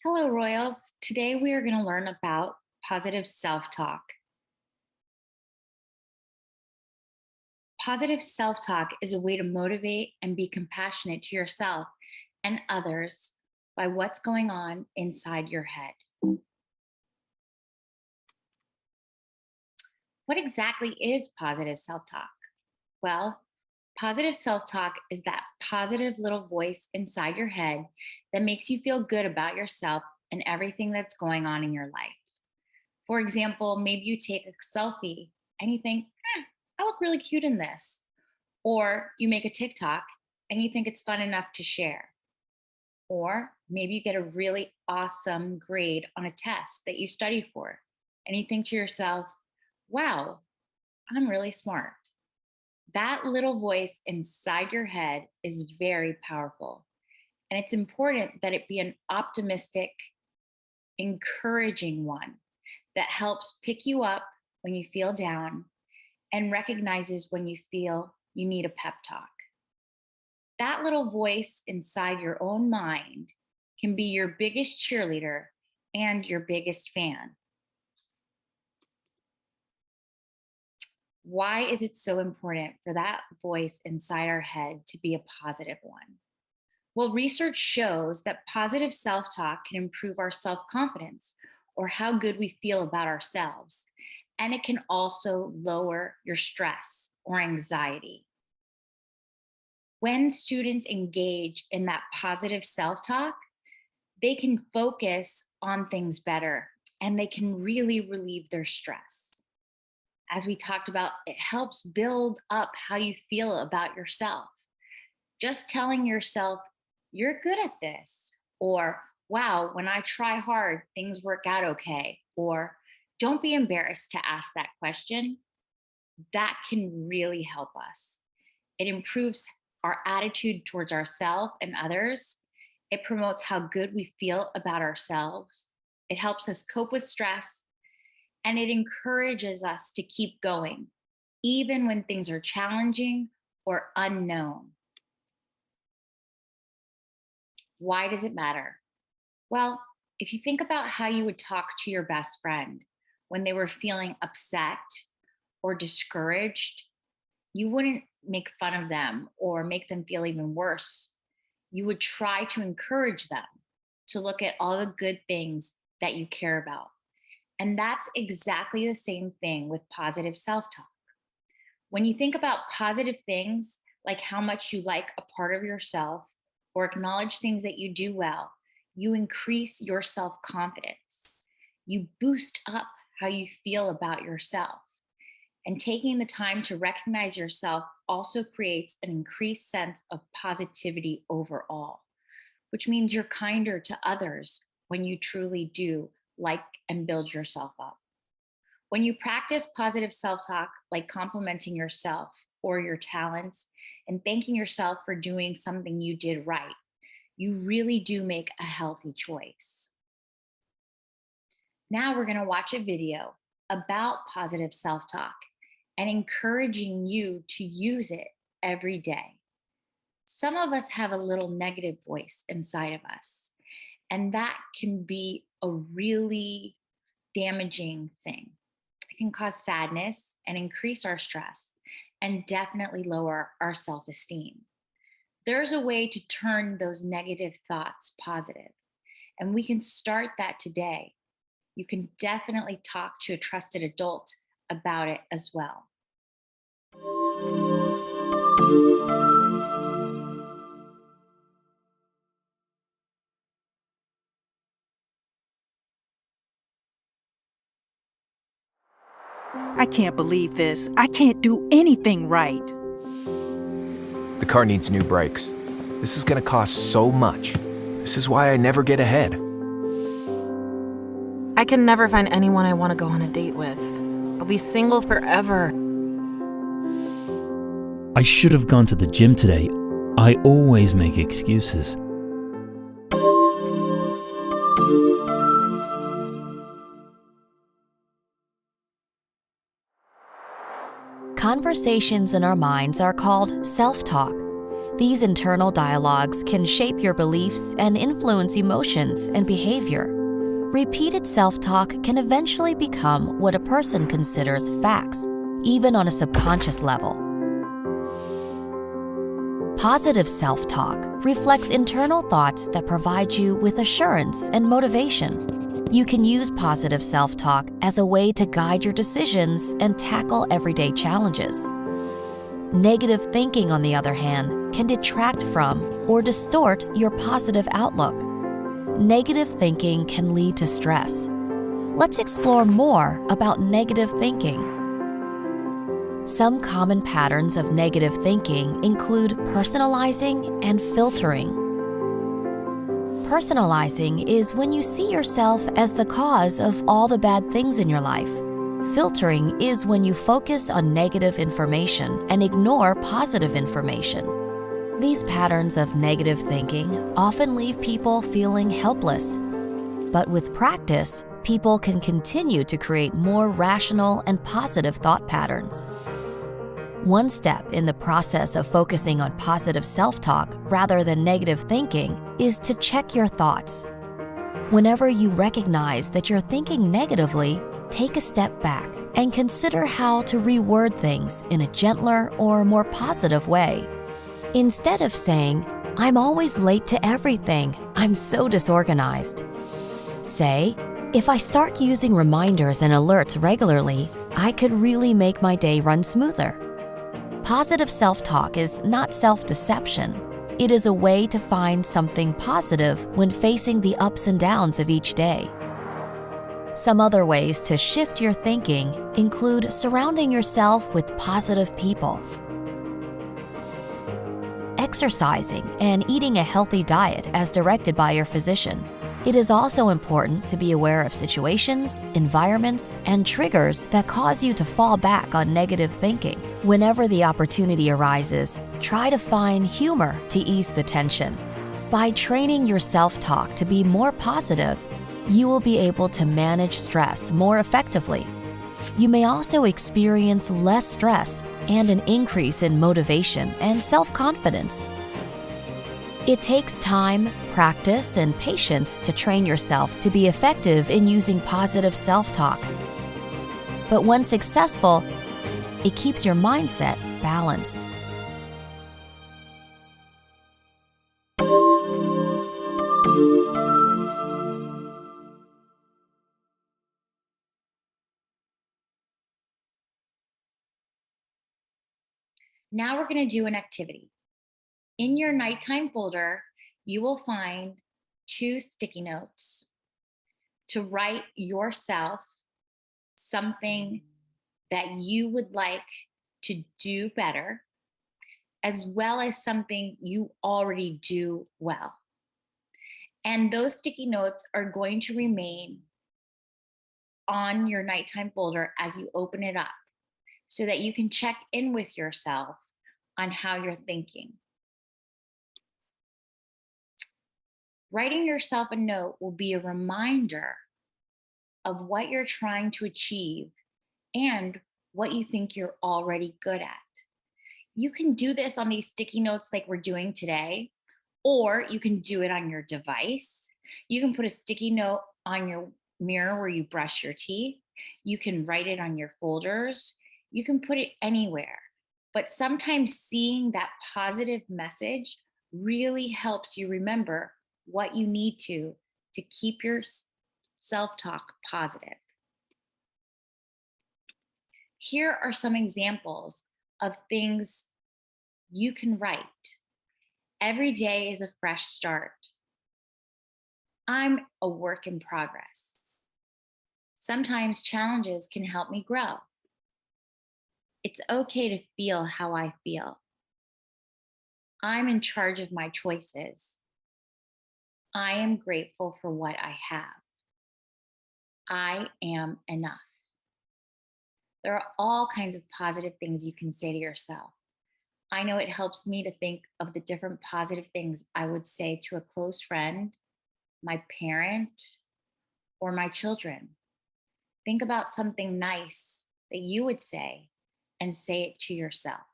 Hello, Royals. Today we are going to learn about positive self talk. Positive self talk is a way to motivate and be compassionate to yourself and others by what's going on inside your head. What exactly is positive self talk? Well, positive self talk is that positive little voice inside your head that makes you feel good about yourself and everything that's going on in your life. For example, maybe you take a selfie and you think, I look really cute in this. Or you make a TikTok and you think it's fun enough to share. Or maybe you get a really awesome grade on a test that you studied for. And you think to yourself, wow, I'm really smart. That little voice inside your head is very powerful. And it's important that it be an optimistic, encouraging one that helps pick you up when you feel down and recognizes when you feel you need a pep talk. That little voice inside your own mind can be your biggest cheerleader and your biggest fan. Why is it so important for that voice inside our head to be a positive one? Well, research shows that positive self talk can improve our self confidence or how good we feel about ourselves. And it can also lower your stress or anxiety. When students engage in that positive self talk, they can focus on things better and they can really relieve their stress. As we talked about, it helps build up how you feel about yourself. Just telling yourself, you're good at this, or wow, when I try hard, things work out okay, or don't be embarrassed to ask that question, that can really help us. It improves our attitude towards ourselves and others. It promotes how good we feel about ourselves. It helps us cope with stress and it encourages us to keep going, even when things are challenging or unknown. Why does it matter? Well, if you think about how you would talk to your best friend when they were feeling upset or discouraged, you wouldn't make fun of them or make them feel even worse. You would try to encourage them to look at all the good things that you care about. And that's exactly the same thing with positive self talk. When you think about positive things, like how much you like a part of yourself or acknowledge things that you do well, you increase your self confidence. You boost up how you feel about yourself. And taking the time to recognize yourself also creates an increased sense of positivity overall, which means you're kinder to others when you truly do like and build yourself up. When you practice positive self talk, like complimenting yourself or your talents and thanking yourself for doing something you did right, you really do make a healthy choice. Now we're going to watch a video about positive self talk and encouraging you to use it every day. Some of us have a little negative voice inside of us, and that can be a really damaging thing. It can cause sadness and increase our stress and definitely lower our self esteem. There's a way to turn those negative thoughts positive, and we can start that today. You can definitely talk to a trusted adult about it as well. I can't believe this. I can't do anything right. The car needs new brakes. This is going to cost so much. This is why I never get ahead. I can never find anyone I want to go on a date with. I'll be single forever. I should have gone to the gym today. I always make excuses. Conversations in our minds are called self-talk. These internal dialogues can shape your beliefs and influence emotions and behavior. Repeated self-talk can eventually become what a person considers facts, even on a subconscious level. Positive self-talk reflects internal thoughts that provide you with assurance and motivation. You can use positive self-talk as a way to guide your decisions and tackle everyday challenges. Negative thinking, on the other hand, can detract from or distort your positive outlook. Negative thinking can lead to stress. Let's explore more about negative thinking. Some common patterns of negative thinking include personalizing and filtering. Personalizing is when you see yourself as the cause of all the bad things in your life. Filtering is when you focus on negative information and ignore positive information. These patterns of negative thinking often leave people feeling helpless. But with practice, people can continue to create more rational and positive thought patterns. One step in the process of focusing on positive self-talk rather than negative thinking is to check your thoughts. Whenever you recognize that you're thinking negatively, take a step back and consider how to reword things in a gentler or more positive way. Instead of saying, "I'm always late to everything, I'm so disorganized," say, "If I start using reminders and alerts regularly, I could really make my day run smoother." Positive self-talk is not self-deception. It is a way to find something positive when facing the ups and downs of each day. Some other ways to shift your thinking include surrounding yourself with positive people, exercising and eating a healthy diet as directed by your physician. It is also important to be aware of situations, environments, and triggers that cause you to fall back on negative thinking. Whenever the opportunity arises, try to find humor to ease the tension. By training your self-talk to be more positive, you will be able to manage stress more effectively. You may also experience less stress and an increase in motivation and self-confidence. It takes time, practice, and patience to train yourself to be effective in using positive self-talk. But when successful, it keeps your mindset balanced. Now we're going to do an activity. In your nighttime folder, you will find 2 sticky notes to write yourself something that you would like to do better, as well as something you already do well. And those sticky notes are going to remain on your nighttime folder as you open it up, so that you can check in with yourself on how you're thinking. Writing yourself a note will be a reminder of what you're trying to achieve and what you think you're already good at. You can do this on these sticky notes like we're doing today, or you can do it on your device. You can put a sticky note on your mirror where you brush your teeth. You can write it on your folders. You can put it anywhere. But sometimes seeing that positive message really helps you remember what you need to keep your self-talk positive. Here are some examples of things you can write. Every day is a fresh start. I'm a work in progress. Sometimes challenges can help me grow. It's okay to feel how I feel. I'm in charge of my choices. I am grateful for what I have. I am enough. There are all kinds of positive things you can say to yourself. I know it helps me to think of the different positive things I would say to a close friend, my parent, or my children. Think about something nice that you would say and say it to yourself.